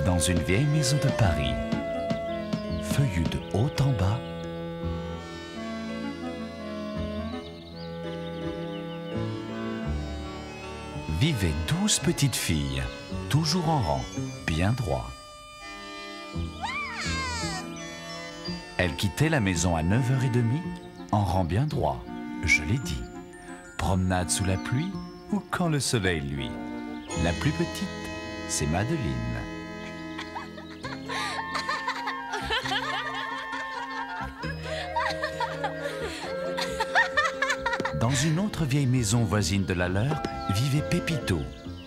Dans une vieille maison de Paris, feuillue de haut en bas, vivaient 12 petites filles, toujours en rang, bien droit. Elles quittaient la maison à 9h30, en rang bien droit, je l'ai dit. Promenade sous la pluie ou quand le soleil luit. La plus petite, c'est Madeleine. Dans une autre vieille maison voisine de la leur, vivait Pépito,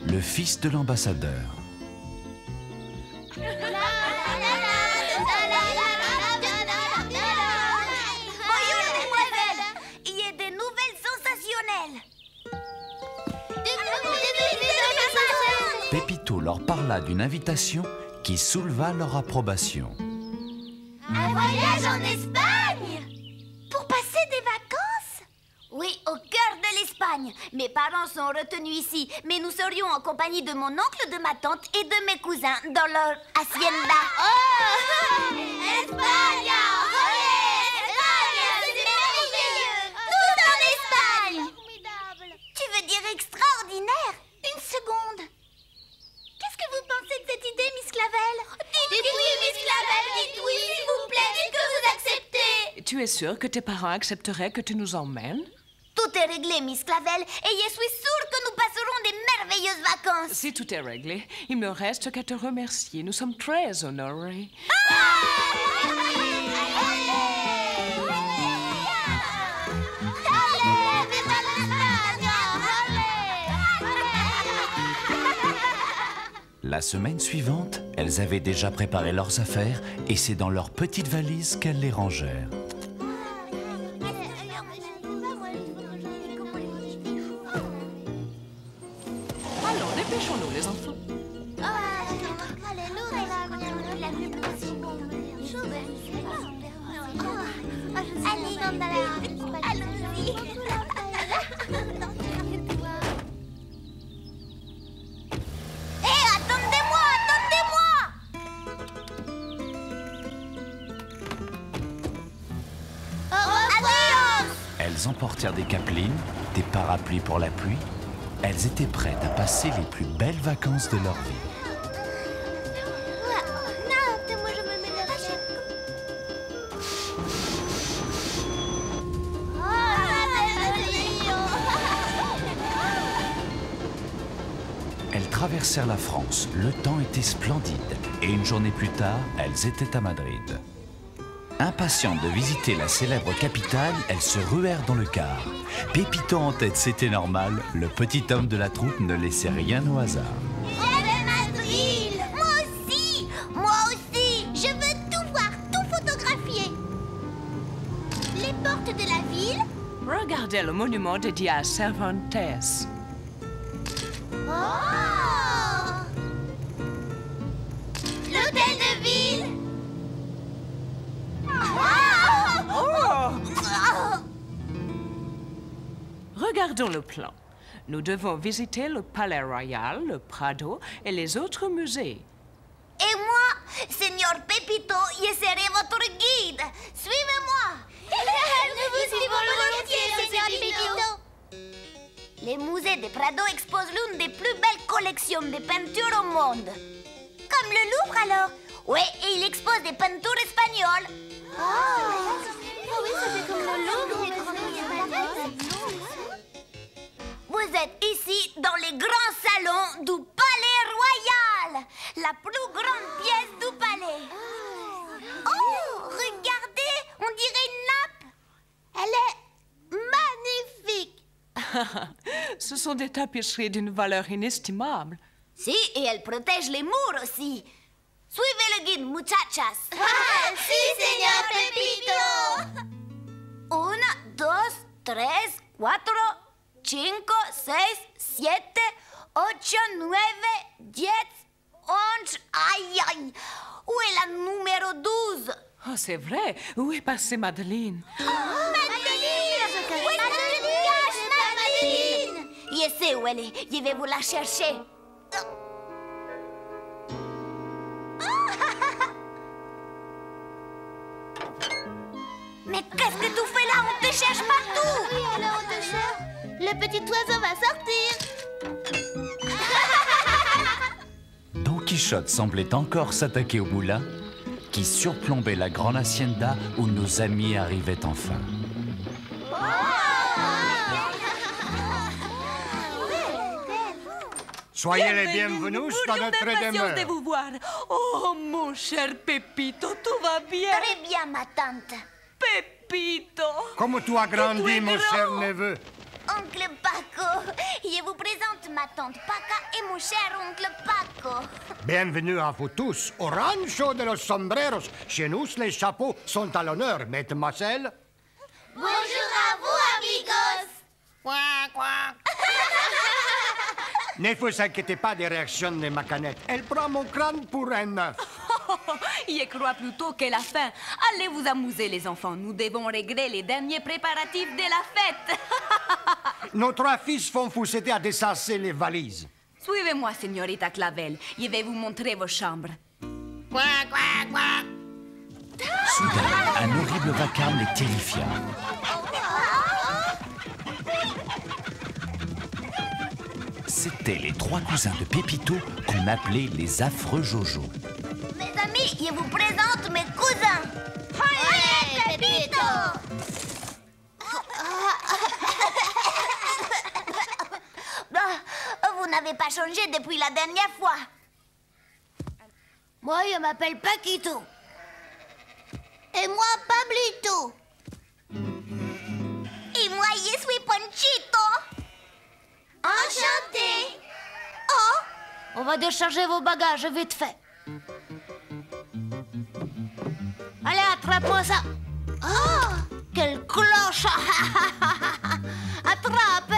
le fils de l'ambassadeur. Pépito leur parla d'une invitation qui souleva leur approbation. Un voyage en Espagne? Pour passer des vacances? Oui, au cœur de l'Espagne. Mes parents sont retenus ici, mais nous serions en compagnie de mon oncle, de ma tante et de mes cousins dans leur hacienda. Oh! Espagne! C'est merveilleux! Tout en Espagne! Tu veux dire extraordinaire? Une seconde. Qu'est-ce que vous pensez de cette idée, Miss Clavel? Dites oui, Miss Clavel, dites oui, s'il vous plaît, dites que vous acceptez. Tu es sûre que tes parents accepteraient que tu nous emmènes? Tout est réglé, Miss Clavel, et je suis sûre que nous passerons des merveilleuses vacances. Si tout est réglé, il me reste qu'à te remercier. Nous sommes très honorés. La semaine suivante, elles avaient déjà préparé leurs affaires et c'est dans leurs petites valises qu'elles les rangèrent. Allons, dépêchons-nous, les enfants. Elles emportèrent des capelines, des parapluies pour la pluie. Elles étaient prêtes à passer les plus belles vacances de leur vie. Elles traversèrent la France. Le temps était splendide. Et une journée plus tard, elles étaient à Madrid. Impatientes de visiter la célèbre capitale, elles se ruèrent dans le car. Pépito en tête, c'était normal. Le petit homme de la troupe ne laissait rien au hasard. J'aime Madrid! Moi aussi! Je veux tout voir, tout photographier. Les portes de la ville? Regardez le monument dédié à Cervantes. Oh! L'hôtel de ville? Regardons le plan. Nous devons visiter le Palais Royal, le Prado et les autres musées. Et moi, Seigneur Pépito, je serai votre guide. Suivez-moi. Nous vous suivons volontiers, Seigneur Pépito. Les musées de Prado exposent l'une des plus belles collections de peintures au monde. Comme le Louvre, alors? Oui, et il expose des peintures espagnoles. Oui, ça fait comme le Louvre. Vous êtes ici dans les grands salons du Palais Royal, la plus grande pièce du palais. Oh, regardez, on dirait une nappe. Elle est magnifique. Ce sont des tapisseries d'une valeur inestimable. Si, et elle protège les murs aussi. Suivez le guide, muchachas. Si, Señor Pépito. 1, 2, 3, 4, 5, 6, 7, 8, 9, 10, 11. Aïe, aïe. Où est la numéro 12? Oh, c'est vrai. Où est passée Madeleine? Madeleine! Où est Madeleine? Je sais où elle est. Je vais vous la chercher. Qu'est-ce que tu fais là? On te cherche partout. Oui, alors on te cherche. Le petit oiseau va sortir. Don Quichotte semblait encore s'attaquer au moulin qui surplombait la grande hacienda où nos amis arrivaient enfin. Soyez les bienvenus dans notre demeure. de vous voir. Oh, mon cher Pepito, tout va bien? Très bien, ma tante. Pepito! Comme tu as grandi, mon cher neveu. Oncle Paco, je vous présente ma tante Paca et mon cher oncle Paco. Bienvenue à vous tous au rancho de los sombreros. Chez nous, les chapeaux sont à l'honneur, mademoiselle. Bonjour à vous, amigos. Ne vous inquiétez pas des réactions de ma canette. Elle prend mon crâne pour un œuf. Je crois plutôt que la fin. Allez vous amuser, les enfants. Nous devons régler les derniers préparatifs de la fête. Nos trois fils vont vous aider à dessasser les valises. Suivez-moi, señorita Clavel. Je vais vous montrer vos chambres. Soudain, un horrible vacarme les terrifia. C'étaient les trois cousins de Pépito qu'on appelait les affreux Jojo. Mes amis, je vous présente mes cousins. Allez, Pepito! Vous n'avez pas changé depuis la dernière fois. Moi, je m'appelle Paquito. Et moi, Pablito. Et moi, je suis Ponchito. Enchanté. Oh, On va décharger vos bagages vite fait. Allez, attrape-moi ça. Oh, quelle cloche. Attrape.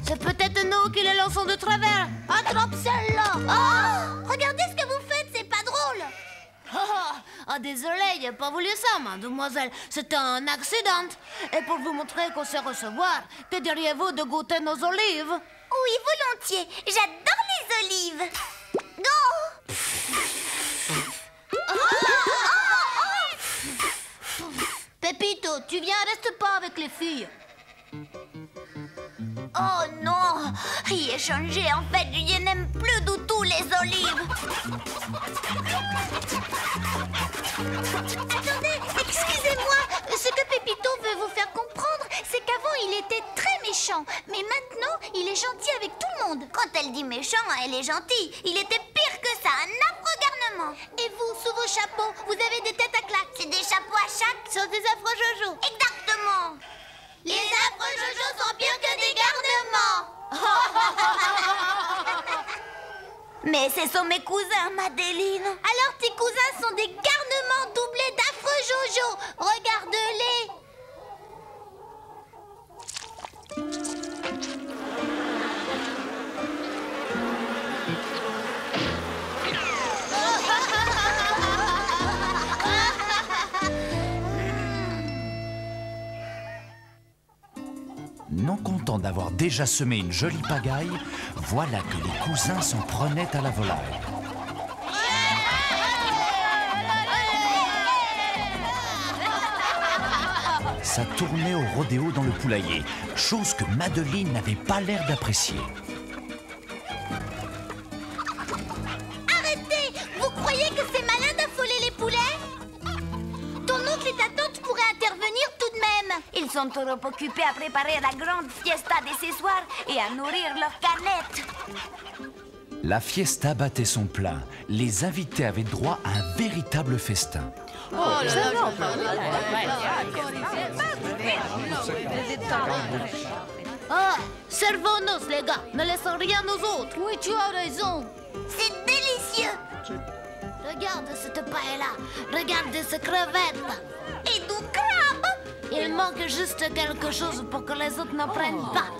C'est peut-être nous qui les lançons de travers. Attrape celle-là. oh, regardez ce que vous faites, c'est pas drôle. Ah, désolé, j'ai pas voulu ça, mademoiselle. C'était un accident. Et pour vous montrer qu'on sait recevoir, que diriez-vous de goûter nos olives? Oui, volontiers. J'adore les olives. Oh. Pépito, tu viens, reste pas avec les filles. Oh non, il est changé. En fait, je n'aime plus du tout les olives. Attendez, excusez-moi. Ce que Pépito veut vous faire comprendre, c'est qu'avant, il était très méchant. Mais maintenant, il est gentil avec tout le monde. Quand elle dit méchant, elle est gentille. Il était pire que ça, un affreux garnement. Et vous, sous vos chapeaux, vous avez des têtes à claques. C'est des chapeaux à chaque. Sur des affreux Jojo. Exactement. Les affreux Jojo sont pires que des garnements. Mais ce sont mes cousins, Madeleine. Alors tes cousins sont des garnements doublés d'affreux Jojo. Regarde-les. Non content d'avoir déjà semé une jolie pagaille, voilà que les cousins s'en prenaient à la volaille. Ça tournait au rodéo dans le poulailler, chose que Madeleine n'avait pas l'air d'apprécier. Arrêtez! Vous croyez que c'est malin d'affoler les poulets? Ton oncle et ta tante pourraient intervenir tout de même. Ils sont trop occupés à préparer la grande fiesta de ce soir et à nourrir leurs canettes. La fiesta battait son plein. Les invités avaient droit à un véritable festin. Ah, servons-nous, les gars. Ne laissons rien aux autres. Oui, tu as raison. C'est délicieux. Regarde cette paella. Regarde ces crevettes. Et du crabe. Il manque juste quelque chose pour que les autres ne prennent pas.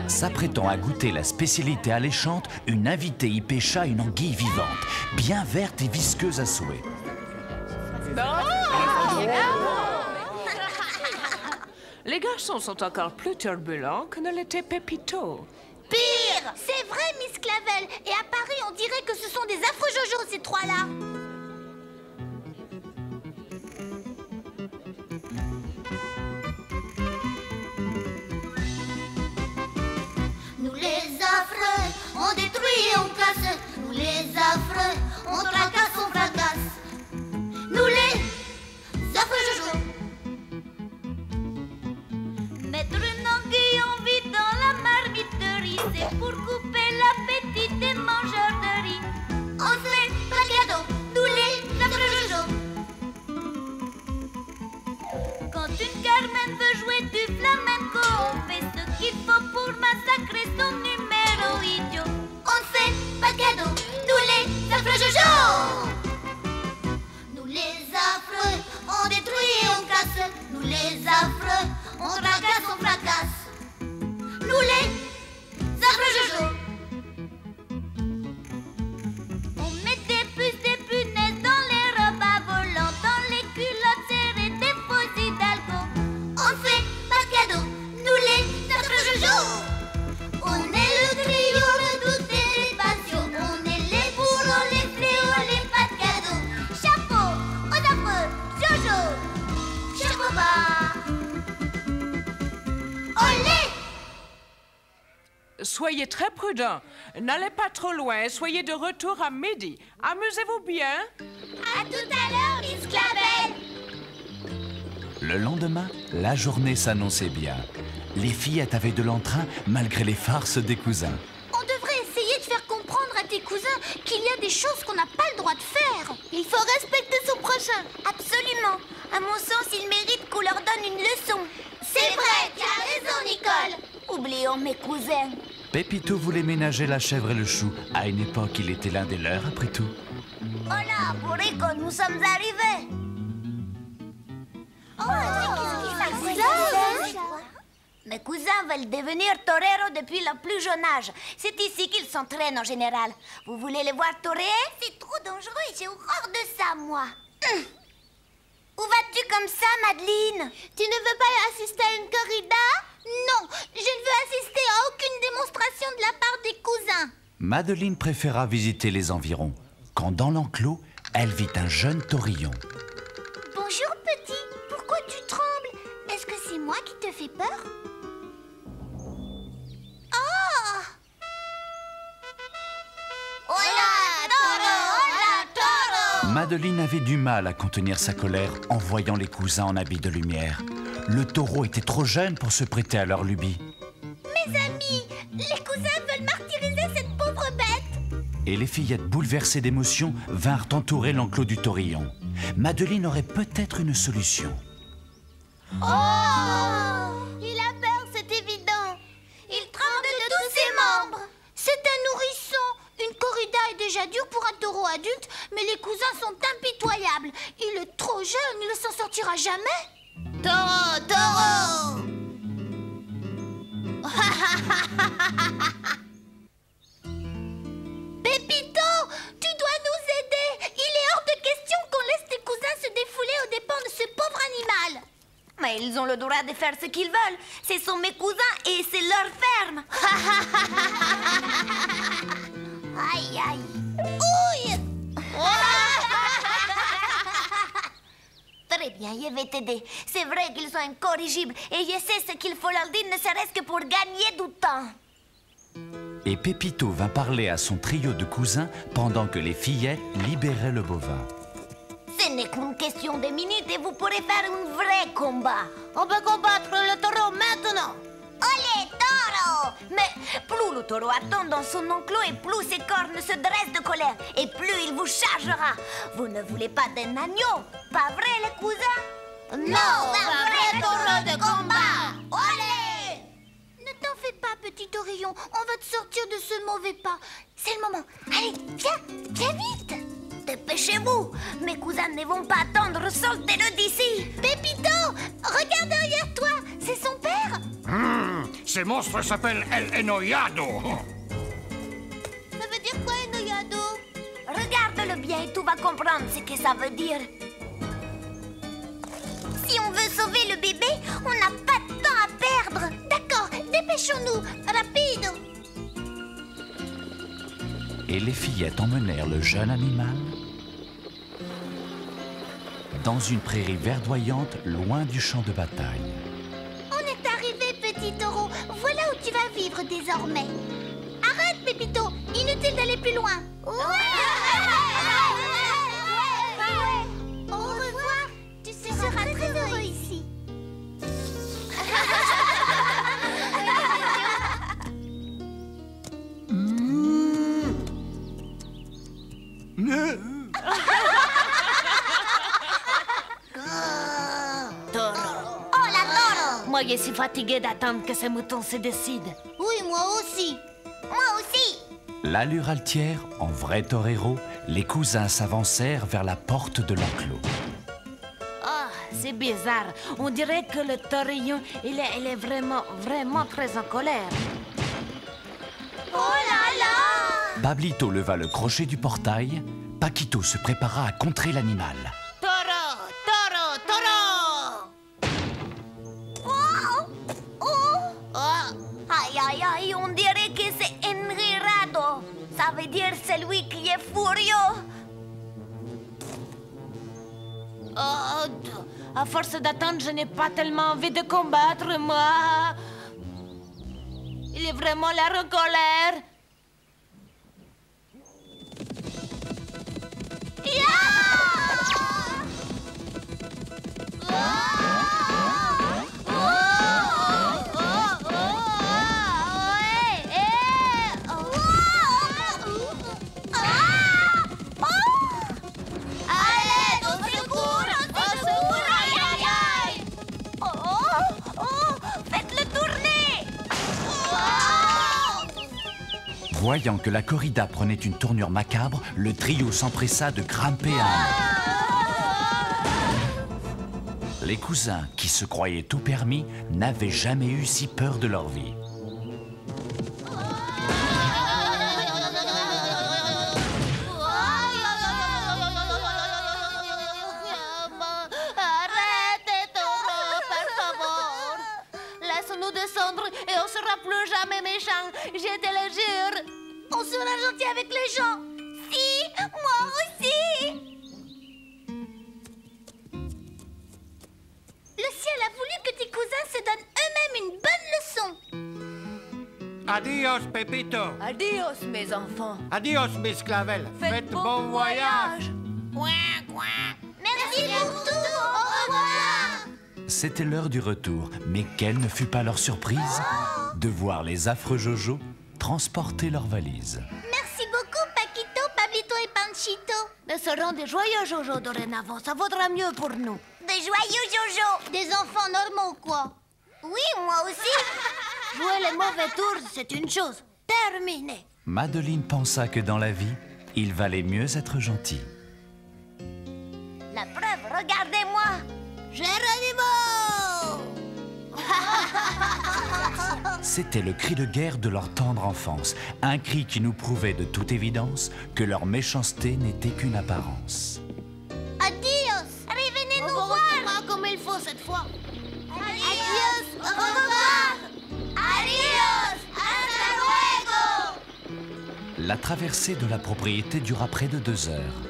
S'apprêtant à goûter la spécialité alléchante, une invitée y pêcha une anguille vivante, bien verte et visqueuse à souhait. Les garçons sont encore plus turbulents que ne l'était Pépito. Pire! C'est vrai, Miss Clavel. Et à Paris, on dirait que ce sont des affreux Jojo, ces trois-là. Nous les affreux, on détruit et on casse. Nous les affreux, on tracasse, on fracasse. Nous les affreux Jojo. Mettre une anguille en vide dans la marmiterie, c'est pour couper l'appétit des mangeurs de riz. On fait pas cadeau, nous les affreux Jojo. Quand une Carmen veut jouer du flamenco, on fait ce qu'il faut pour massacrer son numéro idiot. On fait pas cadeau, nous les affreux Jojo. Nous les affreux, on détruit et on casse. Nous les affreux, on tracasse, on fracasse. Nous les affreux Jojo. On met des puces, des punaises dans les robes à volant, dans les culottes serrées, des faux hidalgo. On fait pas cadeau, nous les affreux Jojo. On est le trio redouté des passions. On est les bourreaux, les fléaux, les pas de cadeaux. Chapeau aux affreux Jojo. Chapeau bas. Olé! Soyez très prudents. N'allez pas trop loin. Soyez de retour à midi. Amusez-vous bien. À tout à l'heure, Miss Clavel. Le lendemain, la journée s'annonçait bien. Les fillettes avaient de l'entrain malgré les farces des cousins. On devrait essayer de faire comprendre à tes cousins qu'il y a des choses qu'on n'a pas le droit de faire. Il faut respecter son prochain. Absolument. À mon sens, il mérite qu'on leur donne une leçon. C'est vrai, tu as raison, Nicole. Oublions mes cousins. Pépito voulait ménager la chèvre et le chou. À une époque, il était l'un des leurs, après tout. Hola, Bourrico, nous sommes arrivés. Qu'est-ce qui se passe? Mes cousins veulent devenir toreros depuis leur plus jeune âge. C'est ici qu'ils s'entraînent en général. Vous voulez les voir toréer? C'est trop dangereux et j'ai horreur de ça, moi. Où vas-tu comme ça, Madeleine? Tu ne veux pas assister à une corrida? Non, je ne veux assister à aucune démonstration de la part des cousins. Madeleine préféra visiter les environs, quand dans l'enclos, elle vit un jeune taurillon. Bonjour, petit. Pourquoi tu trembles? Est-ce que c'est moi qui te fais peur? Oh! Hola, toro! Hola, toro! Madeleine avait du mal à contenir sa colère en voyant les cousins en habit de lumière. Le taureau était trop jeune pour se prêter à leur lubie. Mes amis, les cousins veulent martyriser cette pauvre bête. Et les fillettes bouleversées d'émotion vinrent entourer l'enclos du taurillon. Madeleine aurait peut-être une solution. Oh! Il a peur, c'est évident. Il tremble de tous ses membres. C'est un nourrisson. Une corrida est déjà dure pour un taureau adulte, mais les cousins sont impitoyables. Il est trop jeune, il ne s'en sortira jamais. Toro, toro! Pépito, tu dois nous aider. Il est hors de question qu'on laisse tes cousins se défouler aux dépens de ce pauvre animal. Mais ils ont le droit de faire ce qu'ils veulent. Ce sont mes cousins et c'est leur ferme. Aïe, aïe. Ouille. Très bien, je vais t'aider. C'est vrai qu'ils sont incorrigibles et je sais ce qu'il faut leur dire, ne serait-ce que pour gagner du temps. Et Pépito vint parler à son trio de cousins pendant que les fillettes libéraient le bovin. Ce n'est qu'une question de minutes et vous pourrez faire un vrai combat. On peut combattre le taureau maintenant. Olé, taureau! Mais plus le taureau attend dans son enclos et plus ses cornes se dressent de colère et plus il vous chargera. Vous ne voulez pas d'un agneau, pas vrai les cousins? Non, un vrai taureau de combat! Olé! Ne t'en fais pas, petit taurillon, on va te sortir de ce mauvais pas. C'est le moment. Allez, viens vite! Dépêchez-vous, mes cousins ne vont pas attendre, sortez-le d'ici. Pépito, regarde derrière toi, c'est son père? Ce monstre s'appelle El Enoyado. Ça veut dire quoi, Enoyado? Regarde-le bien et tu vas comprendre ce que ça veut dire. Si on veut sauver le bébé, on n'a pas de temps à perdre. D'accord, dépêchons-nous, rapide. Et les fillettes emmenèrent le jeune animal dans une prairie verdoyante loin du champ de bataille. On est arrivé, petit taureau. Voilà où tu vas vivre désormais. Arrête, Pépito. Inutile d'aller plus loin. Au revoir. Tu seras très heureux ici. Taureau. Oh, la taureau. Moi, je suis fatiguée d'attendre que ces moutons se décident. Oui, moi aussi. Moi aussi. L'allure altière, en vrai torero, les cousins s'avancèrent vers la porte de l'enclos. Ah, c'est bizarre. On dirait que le taurillon, il est vraiment très en colère. Oh là là. Pablito leva le crochet du portail. Paquito se prépara à contrer l'animal. Taureau, taureau, taureau! Oh. Oh. Oh, Aïe, aïe, aïe, on dirait que c'est enrirado. Ça veut dire celui qui est furieux. à force d'attendre, je n'ai pas tellement envie de combattre, moi. Il est vraiment l'air en colère. Voyant que la corrida prenait une tournure macabre, le trio s'empressa de grimper à un arbre. Les cousins, qui se croyaient tout permis, n'avaient jamais eu si peur de leur vie. Arrête, taureau, par favor. Laisse-nous descendre et on sera plus jamais méchants. Je te le jure. On sera gentil avec les gens. Si, moi aussi. Le ciel a voulu que tes cousins se donnent eux-mêmes une bonne leçon. Adios, Pepito. Adios, mes enfants. Adios, Miss Clavel. Faites bon voyage. Merci pour tout. Au revoir. C'était l'heure du retour, mais quelle ne fut pas leur surprise de voir les affreux Jojo transporter leurs valises. Merci beaucoup, Paquito, Pablito et Panchito. Nous serons des joyeux Jojo dorénavant. Ça vaudra mieux pour nous. Des joyeux Jojo. Des enfants normaux, quoi. Oui, moi aussi. Jouer les mauvais tours, c'est une chose. Terminé. Madeleine pensa que dans la vie, il valait mieux être gentil. La preuve, regardez-moi. Géronimo! C'était le cri de guerre de leur tendre enfance, un cri qui nous prouvait de toute évidence que leur méchanceté n'était qu'une apparence. Adios. Revenez On nous vous voir. recevra comme il faut cette fois. Adios. Au revoir. Adios. Hasta luego. La traversée de la propriété dura près de 2 heures.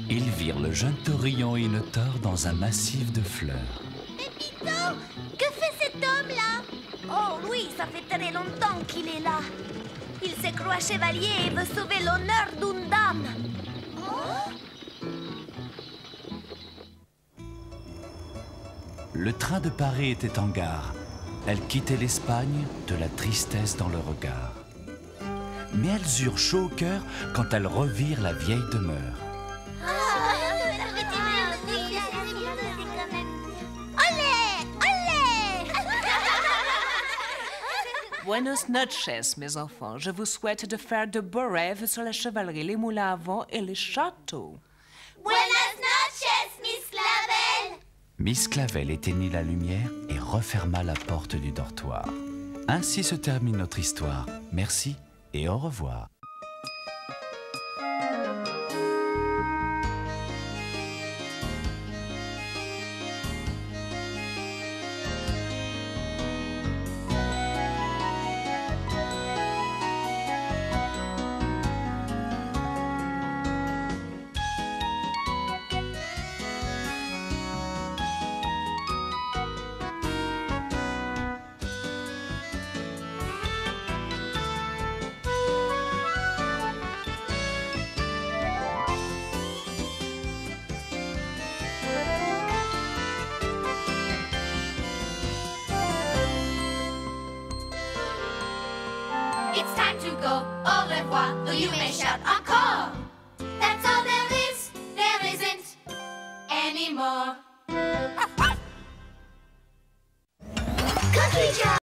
Ils virent le jeune taurillon Inotor dans un massif de fleurs. Pépito, que fait cet homme-là? Oh, lui, ça fait très longtemps qu'il est là. Il se croit chevalier et veut sauver l'honneur d'une dame. Le train de Paris était en gare. Elles quittaient l'Espagne, de la tristesse dans le regard. Mais elles eurent chaud au cœur quand elles revirent la vieille demeure. Olé! Olé! Buenos noches, mes enfants. Je vous souhaite de faire de beaux rêves sur la chevalerie, les moulins à vent et les châteaux. Buenas noches, Miss Clavel! Miss Clavel éteignit la lumière et referma la porte du dortoir. Ainsi se termine notre histoire. Merci et au revoir. It's time to go. Au revoir, though you may shout encore. That's all there is. There isn't anymore.